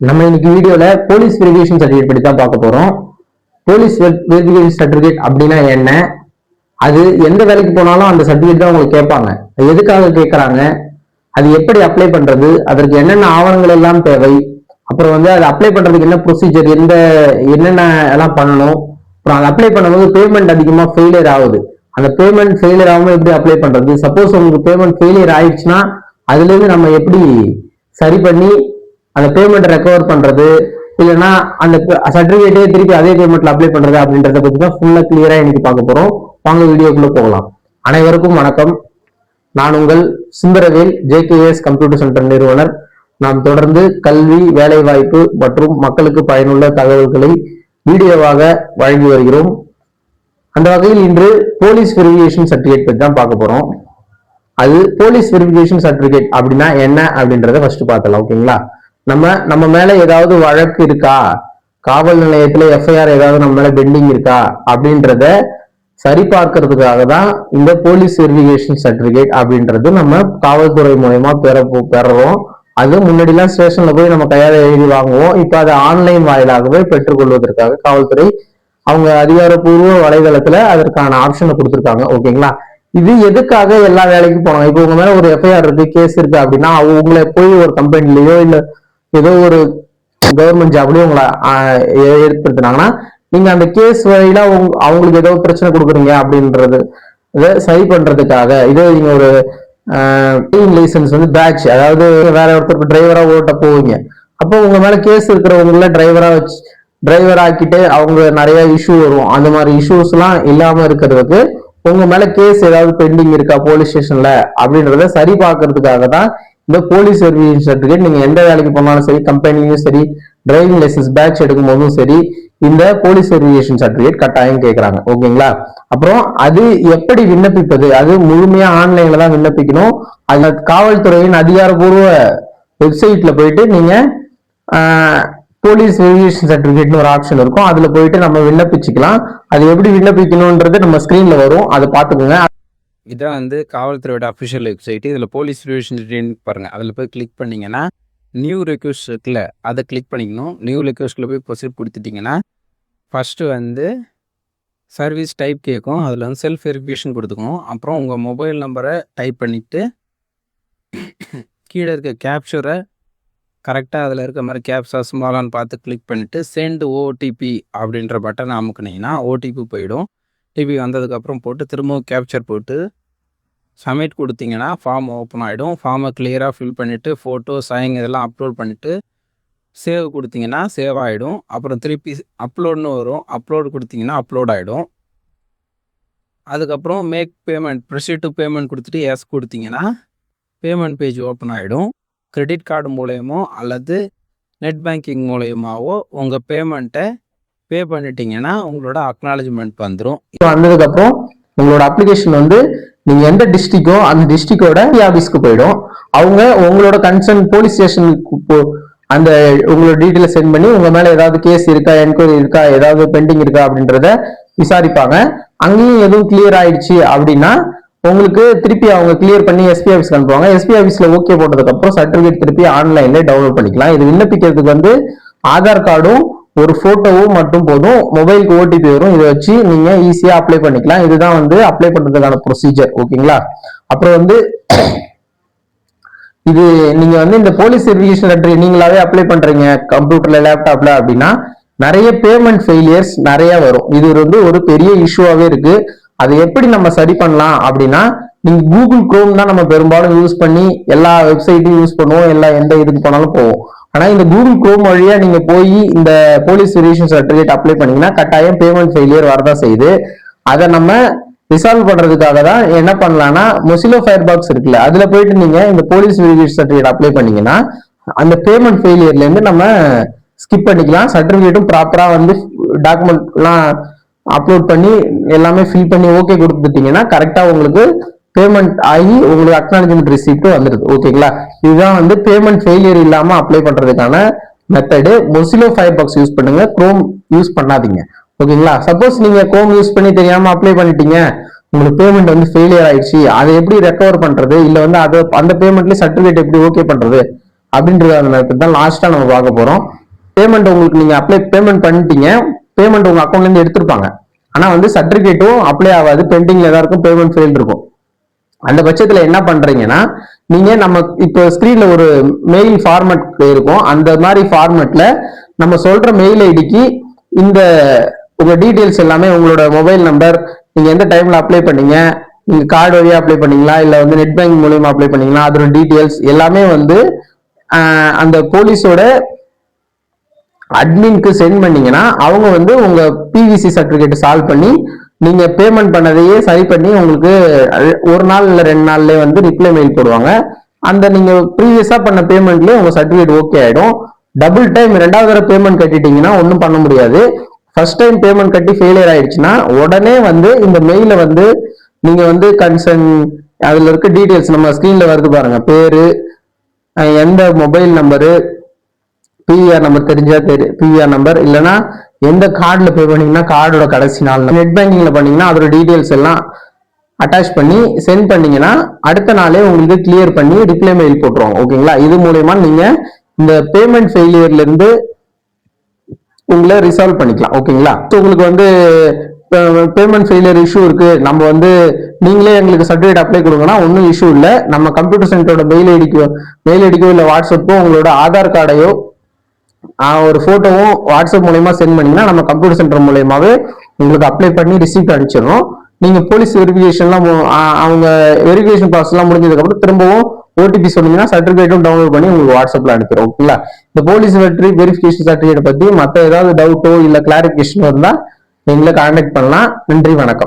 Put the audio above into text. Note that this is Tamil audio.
நம்ம இன்னைக்கு வீடியோல போலீஸ் வெரிஃபிகேஷன் சர்டிஃபிகேட் பத்தி தான் பார்க்க போறோம். போலீஸ் வெரிஃபிகேஷன் சர்டிஃபிகேட் அப்படின்னா என்ன, அது எந்த வேலைக்கு போனாலும் அந்த சர்டிஃபிகேட் தான் உங்களுக்கு கேட்பாங்க. எதுக்காக கேட்கறாங்க, அது எப்படி அப்ளை பண்றது, அதற்கு என்னென்ன ஆவணங்கள் எல்லாம் தேவை, அப்புறம் அதை அப்ளை பண்றதுக்கு என்ன ப்ரொசீஜர், என்னென்ன எல்லாம் பண்ணணும், அப்புறம் அதை அப்ளை பண்ணும்போது பேமெண்ட் அதிகமா ஃபெயிலியர் ஆகுது, அந்த பேமெண்ட் ஃபெயிலியர் ஆகாம எப்படி அப்ளை பண்றது, சப்போஸ் உங்களுக்கு பேமெண்ட் ஃபெயிலியர் ஆயிடுச்சுன்னா அதுல இருந்து நம்ம எப்படி சரி பண்ணி அந்த பேமெண்ட் ரெக்கவர் பண்றது, இல்லைன்னா அந்த சர்டிபிகேட்டே திருப்பி அதே பேமெண்ட்ல அப்ளை பண்றது அப்படின்றத பத்தி தான் ஃபுல்லா கிளியரா இன்னைக்கு பார்க்க போறோம். வாங்க வீடியோக்குள்ள போகலாம். அனைவருக்கும் வணக்கம். நான் உங்கள் சுந்தரவேல், ஜேகேஎஸ் கம்ப்யூட்டர் சென்டர் நிறுவனர். நாம் தொடர்ந்து கல்வி, வேலைவாய்ப்பு மற்றும் மக்களுக்கு பயனுள்ள தகவல்களை வீடியோவாக வழங்கி வருகிறோம். அந்த வகையில் இன்று போலீஸ் வெரிஃபிகேஷன் சர்டிபிகேட் பத்தி தான் பார்க்க போறோம். அது போலீஸ் வெரிஃபிகேஷன் சர்டிபிகேட் அப்படின்னா என்ன அப்படின்றத ஃபர்ஸ்ட் பார்த்தலாம். ஓகேங்களா? நம்ம மேல ஏதாவது வழக்கு இருக்கா, காவல் நிலையத்துல எஃப்ஐஆர் ஏதாவது நம்ம மேல பெண்டிங் இருக்கா அப்படின்றத சரி பார்க்கறதுக்காக தான் இந்த போலீஸ் வெரிஃபிகேஷன் சர்டிபிகேட் அப்படின்றது நம்ம காவல்துறை மூலமா பெறறோம். அது முன்னாடிலாம் ஸ்டேஷன்ல போய் நம்ம கையால எழுதி வாங்குவோம். இப்ப அதை ஆன்லைன் வாயிலாகவே பெற்றுக்கொள்வதற்காக காவல்துறை அவங்க அதிகாரப்பூர்வ வலைதளத்துல அதற்கான ஆப்ஷனை கொடுத்துருக்காங்க. ஓகேங்களா? இது எதுக்காக எல்லா வேலைக்கும் போனாங்க. இப்போ உங்க மேல ஒரு எஃப்ஐஆர் இருக்கு, கேஸ் இருக்கு அப்படின்னா உங்களை போய் ஒரு கம்பெனிலயோ இல்ல ஏதோ ஒரு கவர்மெண்ட் ஜாப்லயோ உங்களை ஏற்படுத்தினாங்கன்னா நீங்க அந்த கேஸ் வழியில அவங்களுக்கு ஏதோ பிரச்சனை கொடுக்குறீங்க அப்படின்றது இதை சரி பண்றதுக்காக இதே நீங்க ஒரு லைசன்ஸ் பேட்ச், அதாவது வேற ஒருத்தருக்கு டிரைவரா ஓட்ட போவீங்க. அப்போ உங்க மேல கேஸ் இருக்கிறவங்கள டிரைவர் ஆக்கிட்டு அவங்க நிறைய இஷ்யூ வரும். அந்த மாதிரி இஷ்யூஸ் எல்லாம் இல்லாம இருக்கிறதுக்கு உங்க மேல கேஸ் ஏதாவது பெண்டிங் இருக்கா போலீஸ் ஸ்டேஷன்ல அப்படின்றத சரி பார்க்கறதுக்காக தான் இந்த போலீஸ் வெரிஃபிகேஷன் சர்டிபிகேட். நீங்க எந்த வேலைக்கு போனாலும் சரி, கம்பெனியும் சரி, டிரைவிங் லைசன்ஸ் பேட்ச் எடுக்கும் போதும் சரி, இந்த போலீஸ் வெரிஃபிகேஷன் சர்டிபிகேட் கட்டாயம் கேட்கறாங்க. ஓகேங்களா? அப்புறம் அது எப்படி விண்ணப்பிப்பது, அது முழுமையா ஆன்லைன்ல தான் விண்ணப்பிக்கணும். அது காவல்துறையின் அதிகாரப்பூர்வ வெப்சைட்ல போயிட்டு நீங்க போலீஸ் வெரிஃபிகேஷன் சர்டிபிகேட்னு ஒரு ஆப்ஷன் இருக்கும், அதுல போயிட்டு நம்ம விண்ணப்பிச்சுக்கலாம். அது எப்படி விண்ணப்பிக்கணும்ன்றது நம்ம ஸ்கிரீன்ல வரும், அதை பார்த்துக்கோங்க. இதான் காவல்துறையோட அஃபிஷியல் வெப்சைட். இதில் போலீஸ் வெரிஃபிகேஷன் பாருங்க, அதில் போய் கிளிக் பண்ணிங்கன்னா நியூ ரெக்வஸ்ட் இருக்குல்ல, அதை கிளிக் பண்ணிக்கணும். நியூ ரெக்வஸ்ட்டில் போய் ப்ரொசீட் கொடுத்துட்டிங்கன்னா ஃபஸ்ட்டு சர்வீஸ் டைப் கேட்கும். அதில் செல்ஃப் வெரிஃபிகேஷன் கொடுத்துக்கணும். அப்புறம் உங்கள் மொபைல் நம்பரை டைப் பண்ணிவிட்டு கீழே இருக்க கேப்சரை கரெக்டாக அதில் இருக்க மாதிரி கேப்சா ஸ்மாலான்னு பார்த்து கிளிக் பண்ணிவிட்டு சென்ட் ஓடிபி அப்படின்ற பட்டனை அமுக்குனிங்கன்னா ஓடிபி போயிடும். டிபி வந்ததுக்கப்புறம் போட்டு திரும்பவும் கேப்சர் போட்டு சப்மிட் கொடுத்தீங்கன்னா ஃபார்ம் ஓப்பன் ஆகிடும். ஃபார்மை கிளியராக ஃபில் பண்ணிவிட்டு ஃபோட்டோ, சைன் இதெல்லாம் அப்லோட் பண்ணிவிட்டு சேவ் கொடுத்தீங்கன்னா சேவ் ஆகிடும். அப்புறம் திருப்பி அப்லோட்னு வரும், அப்லோட் கொடுத்தீங்கன்னா அப்லோட் ஆகிடும். அதுக்கப்புறம் make payment, proceed to payment கொடுத்துட்டு எஸ் கொடுத்தீங்கன்னா பேமெண்ட் பேஜ் ஓப்பன் ஆகிடும். கிரெடிட் கார்டு மூலயமோ அல்லது நெட் பேங்கிங் மூலயமாவோ உங்கள் பேமெண்ட்டை பே பண்ணிட்டீங்கன்னா உங்களோட அக்னாலஜ்மெண்ட் வந்துடும். வந்ததுக்கப்புறம் உங்களோட அப்ளிகேஷன் நீங்க எந்த டிஸ்ட்ரிக்டோ அந்த டிஸ்ட்ரிக்டோட ஆபீஸ்க்கு போயிடும். அவங்க உங்களோட கன்சர்ன் போலீஸ் ஸ்டேஷனுக்கு அந்த உங்களோட டீட்டெயில சென்ட் பண்ணி உங்க மேல ஏதாவது கேஸ் இருக்கா, என்கொயரி இருக்கா, ஏதாவது பெண்டிங் இருக்கா அப்படின்றத விசாரிப்பாங்க. அங்கேயும் எதுவும் கிளியர் ஆயிடுச்சு அப்படின்னா உங்களுக்கு திருப்பி அவங்க கிளியர் பண்ணி எஸ்பி ஆஃபீஸ்க்கு அனுப்புவாங்க. எஸ்பி ஆஃபீஸ்ல ஓகே போட்டதுக்கு அப்புறம் சர்டிபிகேட் திருப்பி ஆன்லைன்ல டவுன்லோட் பண்ணிக்கலாம். இது விண்ணப்பிக்கிறதுக்கு ஆதார் கார்டும் ஒரு போட்டோவும் மட்டும் போதும். மொபைலுக்கு ஓடிபி வரும், இதை வச்சு நீங்க ஈஸியா அப்ளை பண்ணிக்கலாம். இதுதான் அப்ளை பண்றதுக்கான ப்ரொசீஜர். ஓகேங்களா? அப்புறம் இது நீங்க இந்த போலீஸ் வெரிஃபிகேஷன் லெட்டர் நீங்களாவே அப்ளை பண்றீங்க கம்ப்யூட்டர்ல, லேப்டாப்ல அப்படின்னா நிறைய பேமெண்ட் ஃபெயிலியர்ஸ் நிறைய வரும். இது ஒரு பெரிய இஷ்யூவாவே இருக்கு. அதை எப்படி நம்ம சரி பண்ணலாம் அப்படின்னா, நீங்க கூகுள் குரோம் தான் நம்ம பெரும்பாலும் யூஸ் பண்ணி எல்லா வெப்சைட்டையும் யூஸ் பண்ணுவோம், எந்த இதுக்கு போனாலும் போவோம். ஆனா இந்த கூகுள் குரோம் வழியா நீங்க போய் இந்த போலீஸ் வெரிஃபிகேஷன் சர்டிபிகேட் அப்ளை பண்ணீங்கன்னா கட்டாயம் பேமெண்ட் ஃபெயிலியர் வரதான் செய்யுது. அதை நம்ம ரிசால்வ் பண்றதுக்காக தான் என்ன பண்ணலாம்னா, மொசிலோ ஃபயர் பாக்ஸ் இருக்குல்ல, அதுல போயிட்டு நீங்க இந்த போலீஸ் வெரிஃபிகேஷன் சர்டிபிகேட் அப்ளை பண்ணீங்கன்னா அந்த பேமெண்ட் ஃபெயிலியர்ல இருந்து நம்ம ஸ்கிப் பண்ணிக்கலாம். சர்டிபிகேட்டும் ப்ராப்பரா டாக்குமெண்ட் எல்லாம் அப்லோட் பண்ணி எல்லாமே ஃபில் பண்ணி ஓகே கொடுத்துட்டீங்கன்னா கரெக்டா உங்களுக்கு பேமெண்ட் ஆகி உங்களுக்கு அக்னாலஜ்மெண்ட் ரிசீப்ட் வந்துடுது. ஓகேங்களா? இதுதான் பேமெண்ட் ஃபெயிலியர் இல்லாம அப்ளை பண்றதுக்கான மெத்தடு. மொசிலோ ஃபயர் பாக்ஸ் யூஸ் பண்ணுங்க, குரோம் யூஸ் பண்ணாதீங்க. ஓகேங்களா? சப்போஸ் நீங்க குரோம் யூஸ் பண்ணி தெரியாம அப்ளை பண்ணிட்டீங்க, உங்களுக்கு பேமெண்ட் ஃபெயிலியர் ஆயிடுச்சு, அதை எப்படி ரெக்கவர் பண்றது, இல்ல அந்த பேமெண்ட்ல சர்டிபிகேட் எப்படி ஓகே பண்றது அப்படின்றத தான் லாஸ்டா நம்ம பார்க்க போறோம். பேமெண்ட் உங்களுக்கு நீங்க பேமெண்ட் பண்ணிட்டீங்க, பேமெண்ட் உங்க அக்கௌண்ட்ல இருந்து எடுத்திருப்பாங்க. ஆனா வந்து சர்டிபிகேட்டும் அப்ளை ஆகாது, பெண்டிங்ல தான் இருக்கும், பேமெண்ட் ஃபெயில் இருக்கும். அந்த பட்சத்துல என்ன பண்றீங்கன்னா, நீங்க நம்ம இப்போ ஸ்கிரீன்ல ஒரு மெயில் ஃபார்மட் இருக்கும், அந்த மாதிரி ஃபார்மட்ல நம்ம சொல்ற மெயில் ஐடிக்கு இந்த உங்க டீடைல்ஸ் எல்லாமே, உங்களோட மொபைல் நம்பர், நீங்க எந்த டைம்ல அப்ளை பண்ணீங்க, நீங்க கார்டு வழியா அப்ளை பண்ணீங்களா இல்ல வந்து நெட் பேங்கிங் மூலியமா அப்ளை பண்ணீங்களா, அதோட டீடைல்ஸ் எல்லாமே வந்து அந்த போலீஸோட அட்மின்க்கு சென்ட் பண்ணீங்கன்னா அவங்க வந்து உங்க பிவிசி சர்டிபிகேட் சால்வ் பண்ணி நீங்க பேமெண்ட் பண்ணதையே சரி பண்ணி உங்களுக்கு 1 நாள் இல்ல 2 நாள்லயே வந்து ரிப்ளை மெயில் போடுவாங்க. அந்த நீங்க ப்ரீவியஸா பண்ண பேமெண்ட்லயே உங்க சர்டிபிகேட் ஓகே ஆயிடும். டபுள் டைம் 2வது தடவை பேமெண்ட் கட்டிட்டீங்கன்னா ஒன்றும் பண்ண முடியாது. ஃபர்ஸ்ட் டைம் பேமெண்ட் கட்டி ஃபெயிலியர் ஆயிடுச்சுன்னா உடனே வந்து இந்த மெயில வந்து நீங்க வந்து கன்சர்ன் அதுல இருக்க டீடைல்ஸ் நம்ம ஸ்கிரீன்ல வருது பாருங்க, பேரு, எந்த மொபைல் நம்பரு, பிவிஆர் நம்பர் தெரிஞ்சா பிவிஆர் நம்பர், இல்லைன்னா எந்த கார்டுல பே பண்ணீங்கன்னா கார்டோட கடைசி நாள், நெட் பேங்கிங்ல பண்ணீங்கன்னா அதோட டீடைல்ஸ் எல்லாம் அட்டாச் பண்ணி சென்ட் பண்ணீங்கன்னா அடுத்த நாளே உங்களுக்கு கிளியர் பண்ணி ரிப்ளை மெயில் போட்டுருவாங்க. ஓகேங்களா? இது மூலயமா நீங்க இந்த பேமெண்ட் ஃபெயிலியர்ல இருந்து உங்களை ரிசால்வ் பண்ணிக்கலாம். ஓகேங்களா? உங்களுக்கு வந்து பேமெண்ட் ஃபெயிலியர் இஷ்யூ இருக்கு, நம்ம வந்து நீங்களே எங்களுக்கு சர்டிஃபிகேட் அப்ளை கொடுங்கன்னா ஒன்றும் இஷ்யூ இல்லை. நம்ம கம்ப்யூட்டர் சென்டரோட மெயில் ஐடிக்கோ இல்லை வாட்ஸ்அப்போ உங்களோட ஆதார் கார்டையோ ஒரு போட்டோவும் வாட்ஸ்அப் மூலயமா சென்ட் பண்ணீங்கன்னா நம்ம கம்ப்யூட்டர் சென்டர் மூலயமாவே உங்களுக்கு அப்ளை பண்ணி ரிசிப்ட் அனுப்பிச்சிடணும். நீங்க போலீஸ் வெரிஃபிகேஷன்லாம் அவங்க வெரிஃபிகேஷன் ப்ராசஸ் எல்லாம் முடிஞ்சதுக்கு அப்புறம் திரும்பவும் ஓடிபி சொன்னீங்கன்னா சர்டிஃபிகேட்டும் டவுன்லோட் பண்ணி உங்களுக்கு வாட்ஸ்அப்ல அனுப்பிடும். ஓகேங்களா? இந்த போலீஸ் வெரிஃபிகேஷன் சர்டிஃபிகேட் பத்தி மற்ற ஏதாவது டவுட்டோ இல்ல கிளாரிபிகேஷன் இருந்தா எங்களை கான்டாக்ட் பண்ணலாம். நன்றி, வணக்கம்.